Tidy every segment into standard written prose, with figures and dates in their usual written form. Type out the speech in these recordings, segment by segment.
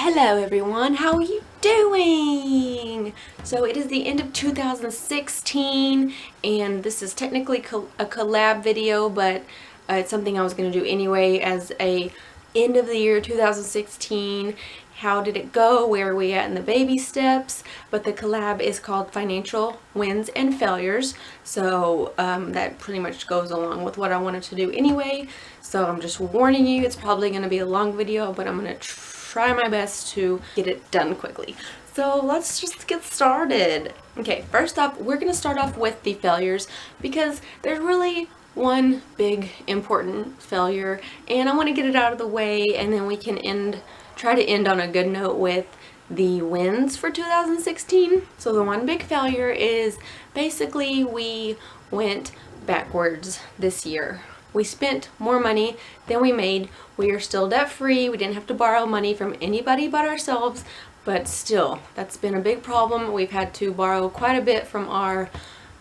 Hello everyone, how are you doing? So it is the end of 2016 and this is technically a collab video, but it's something I was going to do anyway as a end of the year 2016. How did it go? Where are we at in the baby steps? But the collab is called Financial Wins and Failures. So that pretty much goes along with what I wanted to do anyway. So I'm just warning you, it's probably going to be a long video, but I'm going to try my best to get it done quickly. So let's just get started. Okay, first off, we're going to start off with the failures because there's really one big important failure and I want to get it out of the way, and then we can try to end on a good note with the wins for 2016. So the one big failure is basically we went backwards this year. We spent more money than we made. We are still debt free. We didn't have to borrow money from anybody but ourselves, but still, that's been a big problem. We've had to borrow quite a bit from our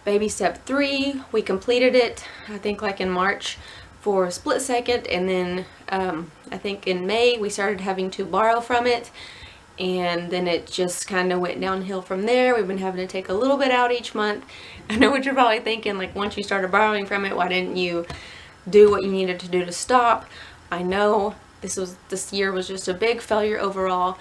baby step 3. We completed it, I think like in March for a split second, and then I think in May we started having to borrow from it, and then it just kind of went downhill from there. We've been having to take a little bit out each month. I know what you're probably thinking, like once you started borrowing from it, why didn't you do what you needed to do to stop? I know this year was just a big failure overall,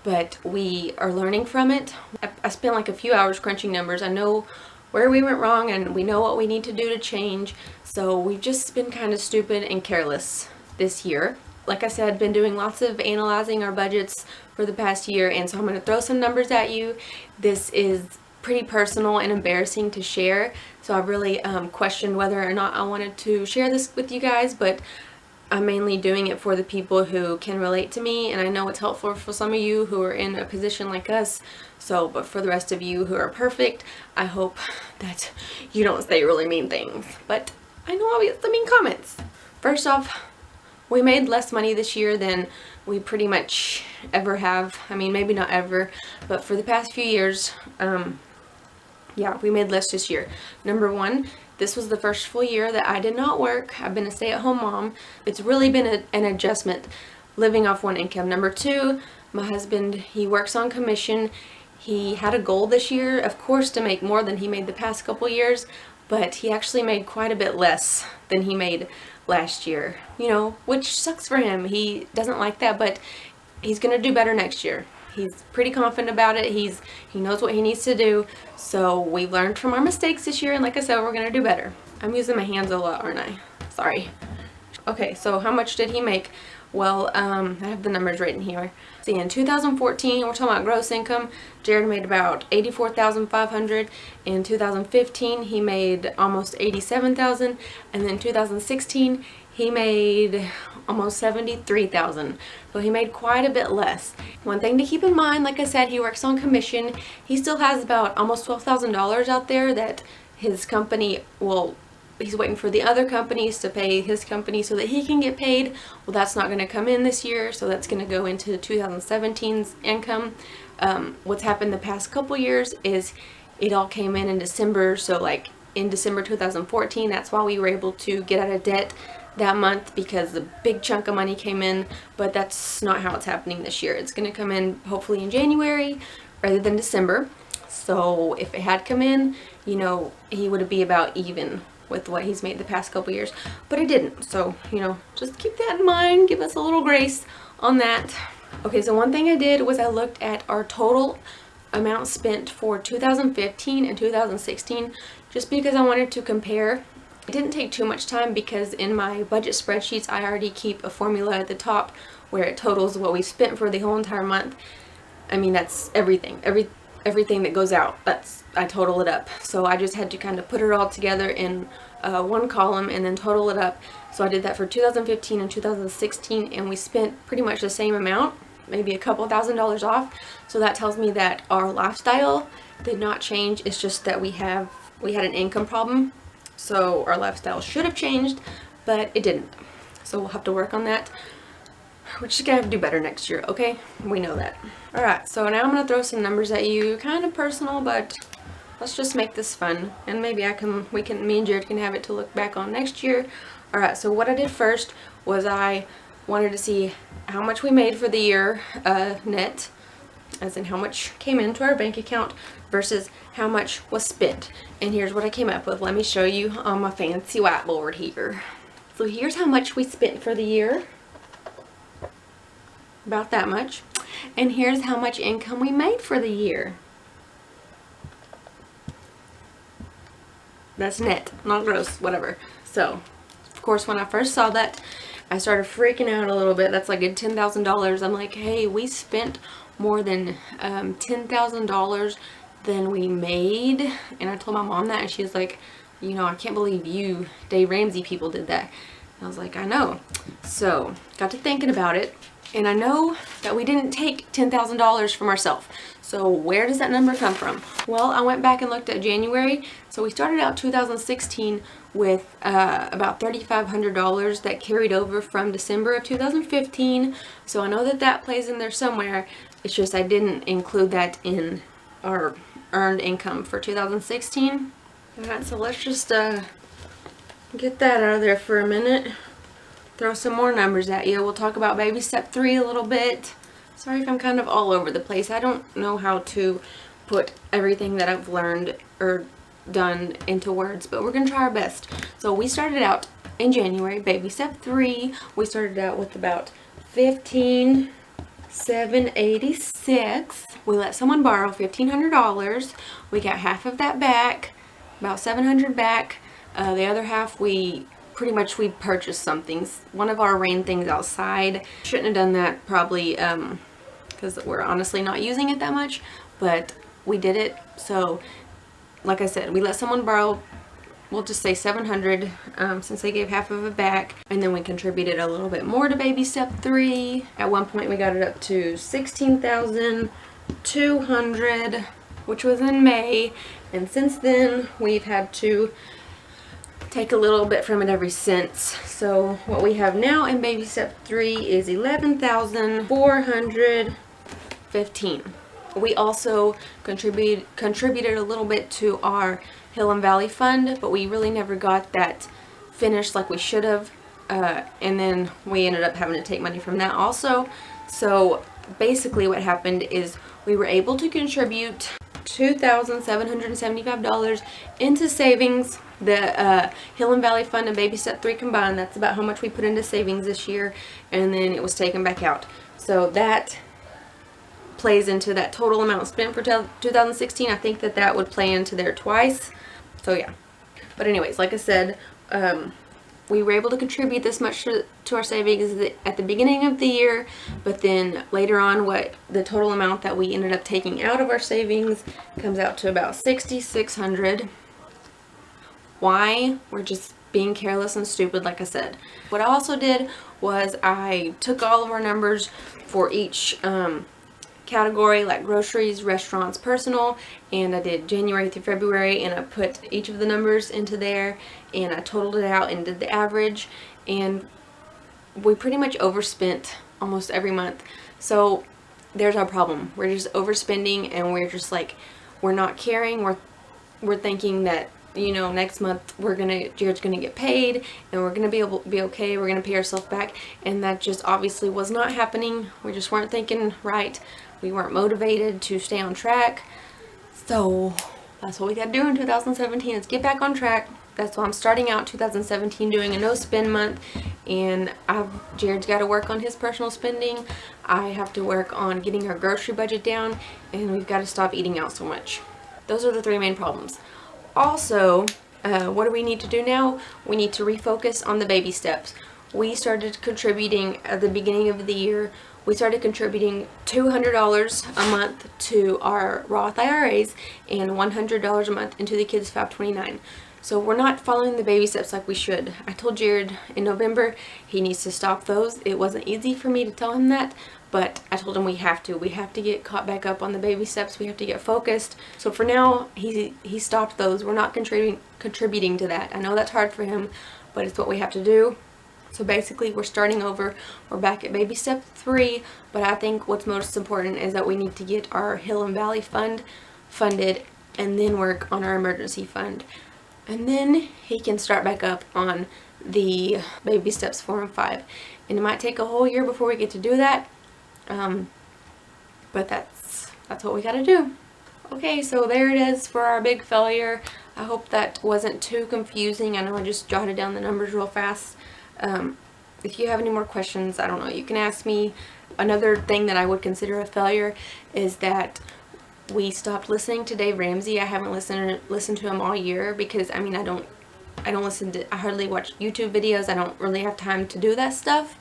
but we are learning from it. I spent like a few hours crunching numbers. I know where we went wrong and we know what we need to do to change. So we've just been kind of stupid and careless this year. Like I said, been doing lots of analyzing our budgets for the past year, and so I'm going to throw some numbers at you. This is pretty personal and embarrassing to share, so I really questioned whether or not I wanted to share this with you guys, but I'm mainly doing it for the people who can relate to me, and I know it's helpful for some of you who are in a position like us. So, but for the rest of you who are perfect, I hope that you don't say really mean things, but I know I'll get some mean comments. First off, we made less money this year than we pretty much ever have. I mean, maybe not ever, but for the past few years, yeah, we made less this year. Number one, this was the first full year that I did not work. I've been a stay-at-home mom. It's really been an adjustment living off one income. Number two, my husband, he works on commission. He had a goal this year, of course, to make more than he made the past couple years, but he actually made quite a bit less than he made last year, you know, which sucks for him. He doesn't like that, but he's gonna do better next year. He's pretty confident about it. He knows what he needs to do. So we've learned from our mistakes this year, and like I said, we're gonna do better. I'm using my hands a lot, aren't I? Sorry. Okay, so how much did he make? Well, I have the numbers written here. See, in 2014, we're talking about gross income. Jared made about $84,500. In 2015, he made almost $87,000, and then 2016, he made almost $73,000. So he made quite a bit less. One thing to keep in mind, like I said, he works on commission. He still has about almost $12,000 out there that his company will. He's waiting for the other companies to pay his company so that he can get paid. Well, that's not going to come in this year, so that's going to go into 2017's income. What's happened the past couple years is it all came in December, so like in December 2014, that's why we were able to get out of debt that month, because the big chunk of money came in. But that's not how it's happening this year. It's going to come in hopefully in January rather than December. So if it had come in, you know, he would be about even with what he's made the past couple years, but it didn't. So, you know, just keep that in mind. Give us a little grace on that. Okay, so one thing I did was I looked at our total amount spent for 2015 and 2016 just because I wanted to compare. It didn't take too much time because in my budget spreadsheets I already keep a formula at the top where it totals what we spent for the whole entire month. I mean, that's everything that goes out, I total it up. So I just had to kind of put it all together in one column and then total it up. So I did that for 2015 and 2016, and we spent pretty much the same amount, maybe a couple $1,000s off. So that tells me that our lifestyle did not change. It's just that we had an income problem. So our lifestyle should have changed, but it didn't. So we'll have to work on that. We're just gonna have to do better next year, okay? We know that. Alright, so now I'm gonna throw some numbers at you, kind of personal, but let's just make this fun. And maybe me and Jared can have it to look back on next year. Alright, so what I did first was I wanted to see how much we made for the year net, as in how much came into our bank account versus how much was spent. And here's what I came up with. Let me show you on my fancy whiteboard here. So here's how much we spent for the year. About that much. And here's how much income we made for the year. That's net, not gross, whatever. So, of course, when I first saw that, I started freaking out a little bit. That's like a $10,000. I'm like, hey, we spent more than $10,000 than we made. And I told my mom that, and she was like, you know, I can't believe you Dave Ramsey people did that. And I was like, I know. So, got to thinking about it. And I know that we didn't take $10,000 from ourselves. So where does that number come from? Well, I went back and looked at January. So we started out 2016 with about $3,500 that carried over from December of 2015. So I know that that plays in there somewhere. It's just I didn't include that in our earned income for 2016. Alright, so let's just get that out of there for a minute. Throw some more numbers at you. We'll talk about baby step 3 a little bit. Sorry if I'm kind of all over the place. I don't know how to put everything that I've learned or done into words, but we're going to try our best. So we started out in January, baby step 3. We started out with about $15,786. We let someone borrow $1,500. We got half of that back, about $700 back. The other half we purchased something. One of our rain things outside. Shouldn't have done that probably because we're honestly not using it that much, but we did it. So like I said, we let someone borrow, we'll just say $700 since they gave half of it back, and then we contributed a little bit more to baby step 3. At one point we got it up to $16,200, which was in May, and since then we've had to take a little bit from it every since. So what we have now in baby step 3 is $11,415. We also contributed a little bit to our Hill and Valley Fund, but we really never got that finished like we should have. And then we ended up having to take money from that also. So basically what happened is we were able to contribute $2,775 into savings. The Hill and Valley Fund and baby step 3 combined, that's about how much we put into savings this year, and then it was taken back out. So that plays into that total amount spent for 2016. I think that that would play into there twice. So yeah. But anyways, like I said, we were able to contribute this much to our savings at the beginning of the year, but then later on what the total amount that we ended up taking out of our savings comes out to about $6,600. Why? We're just being careless and stupid, like I said. What I also did was I took all of our numbers for each category, like groceries, restaurants, personal, and I did January through February, and I put each of the numbers into there, and I totaled it out and did the average, and we pretty much overspent almost every month. So there's our problem. We're just overspending, and we're just like, we're not caring. We're thinking that, you know, next month Jared's gonna get paid and we're gonna be okay, we're gonna pay ourselves back, and that just obviously was not happening. We just weren't thinking right. We weren't motivated to stay on track. So that's what we gotta do in 2017, is get back on track. That's why I'm starting out 2017 doing a no spend month, and Jared's got to work on his personal spending. I have to work on getting our grocery budget down, and we've got to stop eating out so much. Those are the 3 main problems. Also, what do we need to do now? We need to refocus on the baby steps. We started contributing at the beginning of the year. We started contributing $200 a month to our Roth IRAs and $100 a month into the Kids 529. So we're not following the baby steps like we should. I told Jared in November he needs to stop those. It wasn't easy for me to tell him that, but I told him we have to. We have to get caught back up on the baby steps. We have to get focused. So for now, he stopped those. We're not contributing to that. I know that's hard for him, but it's what we have to do. So basically, we're starting over. We're back at baby step 3, but I think what's most important is that we need to get our Hill and Valley Fund funded and then work on our emergency fund. And then he can start back up on the baby steps 4 and 5. and it might take a whole year before we get to do that. But that's what we gotta do. Okay, so there it is for our big failure. I hope that wasn't too confusing. I know I just jotted down the numbers real fast. If you have any more questions, I don't know, you can ask me. Another thing that I would consider a failure is that we stopped listening to Dave Ramsey. I haven't listened to him all year because, I mean, I hardly watch YouTube videos. I don't really have time to do that stuff.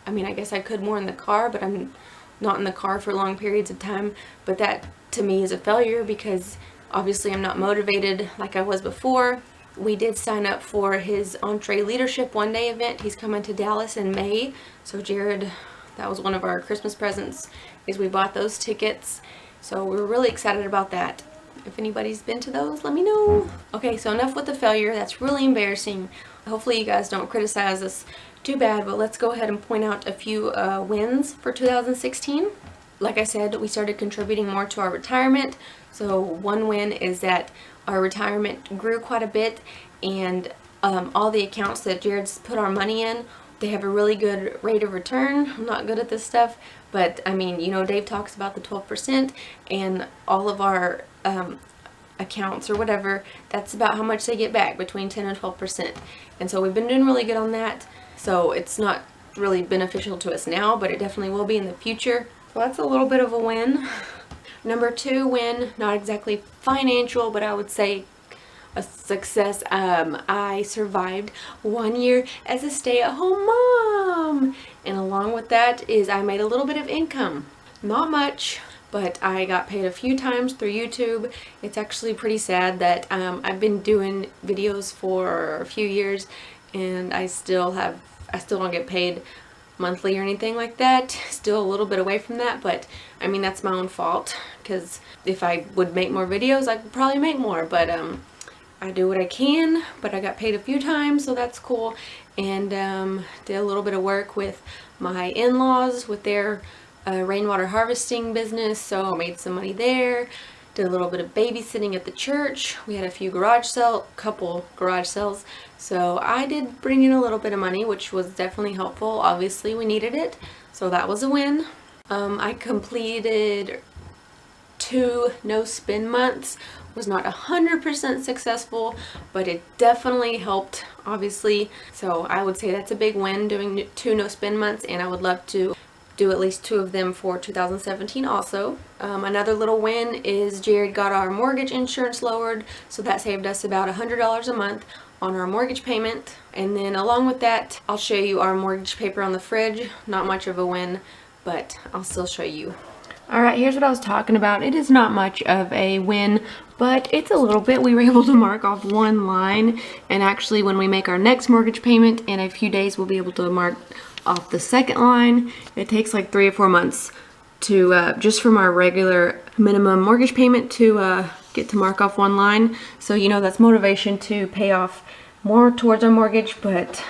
I mean, I guess I could more in the car, but I'm not in the car for long periods of time. But that to me is a failure because obviously I'm not motivated like I was before. We did sign up for his Entree Leadership One Day event. He's coming to Dallas in May. So Jared, that was one of our Christmas presents, is we bought those tickets. So we're really excited about that. If anybody's been to those, let me know. Okay, so enough with the failure. That's really embarrassing. Hopefully you guys don't criticize us too bad, but let's go ahead and point out a few wins for 2016. Like I said, we started contributing more to our retirement. So one win is that our retirement grew quite a bit, and all the accounts that Jared's put our money in, they have a really good rate of return. I'm not good at this stuff, but I mean, you know, Dave talks about the 12%, and all of our accounts or whatever, that's about how much they get back, between 10 and 12%. And so we've been doing really good on that. So it's not really beneficial to us now, but it definitely will be in the future. So that's a little bit of a win. Number 2 win, not exactly financial, but I would say a success. I survived 1 year as a stay-at-home mom, and along with that is I made a little bit of income. Not much, but I got paid a few times through YouTube. It's actually pretty sad that I've been doing videos for a few years, and I still don't get paid monthly or anything like that. Still a little bit away from that, but I mean, that's my own fault, because if I would make more videos, I could probably make more, but I do what I can. But I got paid a few times, so that's cool. And did a little bit of work with my in-laws with their rainwater harvesting business, so I made some money there. Did a little bit of babysitting at the church. We had a couple garage sales. So I did bring in a little bit of money, which was definitely helpful. Obviously, we needed it. So that was a win. I completed 2 no-spin months. Was not 100% successful, but it definitely helped, obviously. So I would say that's a big win, doing 2 no-spin months, and I would love to do at least 2 of them for 2017 also. Another little win is Jared got our mortgage insurance lowered, so that saved us about $100 a month on our mortgage payment. And then along with that, I'll show you our mortgage paper on the fridge. Not much of a win, but I'll still show you. Alright, here's what I was talking about. It is not much of a win, but it's a little bit. We were able to mark off 1 line, and actually when we make our next mortgage payment in a few days, we'll be able to mark off the 2nd line. It takes like 3 or 4 months to just from our regular minimum mortgage payment to get to mark off 1 line. So you know, that's motivation to pay off more towards our mortgage, but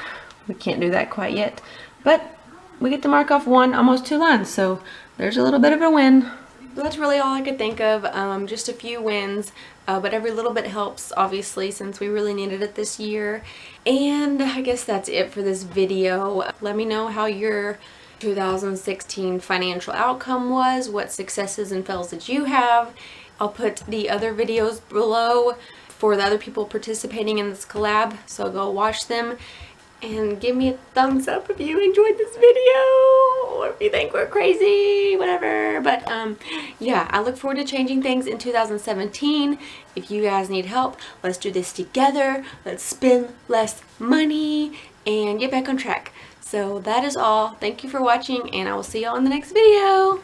we can't do that quite yet. But we get to mark off almost 2 lines, so there's a little bit of a win. So that's really all I could think of. Just a few wins, but every little bit helps, obviously, since we really needed it this year. And I guess that's it for this video. Let me know how your 2016 financial outcome was, what successes and fails did you have. I'll put the other videos below for the other people participating in this collab, so go watch them. And give me a thumbs up if you enjoyed this video, or if you think we're crazy, whatever. But yeah, I look forward to changing things in 2017. If you guys need help, let's do this together. Let's spend less money and get back on track. So that is all. Thank you for watching, and I will see you all in the next video.